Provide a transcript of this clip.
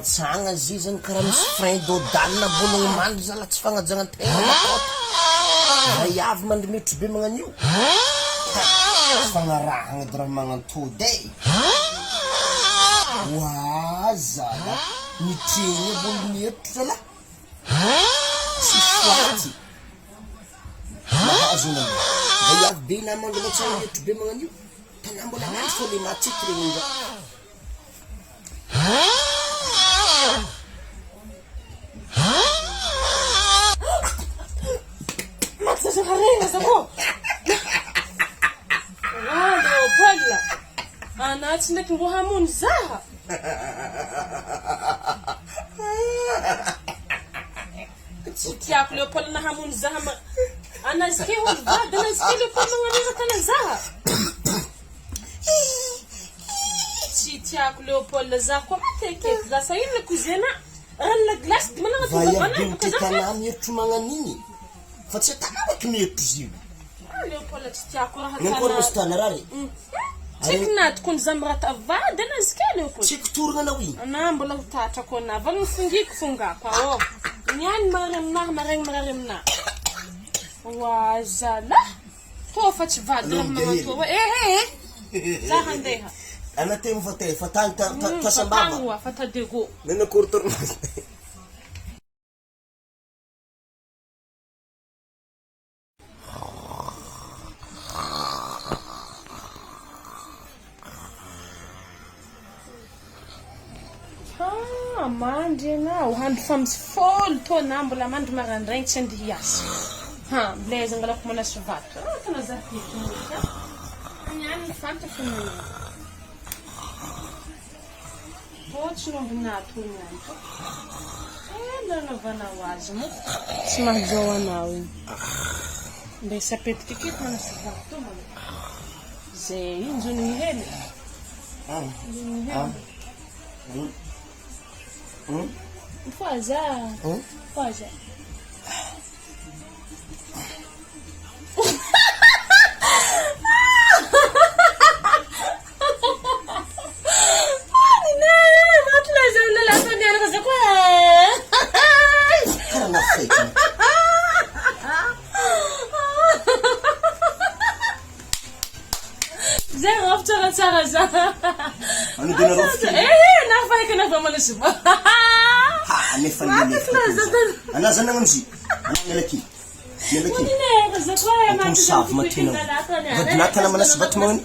Fagnantsagna zizany karaha misy frein d'odale bologny mandry zala tsy fagnajagna tegna makôta. Raha avy mandrimetry be magnan'io. Fagnarahagna raha magnantody e. Waa zala mitrigny bolo mietry zala. Tsy faty. Mahazo nani. Raha avy be na mandrimetry mietry be magnan'io. Tanambola mandry fô le matsiky regny za. Anaty ndraiky mbo hamony zaha. Tsy tiako Leopold na hamony zaha ma. Anazike olo vady, anazike Leopold magnan'izakana zaha. Tsy tiako Leopold zaha koa matekeky lasa ino le kuzena. Ranona glasy di manana Vaya ty tanà mietro magnan'igny. Fa tsy tanà raiky mietro izy io. Leopold tsy tiako raha Neny koa misy tana raha re. Tsik naty kony zambrata vady anazike Leopold. Tsy kitoragna anao igny. Ana mbola hotatra koa na. Vagny fingiko fongako ao. Niany marary aminahy, marary aminahy. Waa zala. Tô fa tsy vady raha magnatoa. Za handeha. Ana tegna fa te fa tasambava. Fatangwa fatadego. Nena kurtorna. Mandry anao handro fa misy fôlo tô na mbola mandry marandraigny tsy andeha hiasa. Blaise angalako manasy vato. Tana za fiky. Niany fanta fona. Tsy nombinato niany. Nanovana hoazy mo. Tsy mahazao anao igny. Mbe sapetiky kiky manasy vato. Zay injony hely. Faza. Faza. Zero after Saraza. Ano din rofto? Nafay ka na ba manasib? Nefa nilefto. Anaza na ngamzi. Anangalaki. Nilaki. Hindi na, kasi ko ay Kung saf matinang. Badnata naman na sa batmon.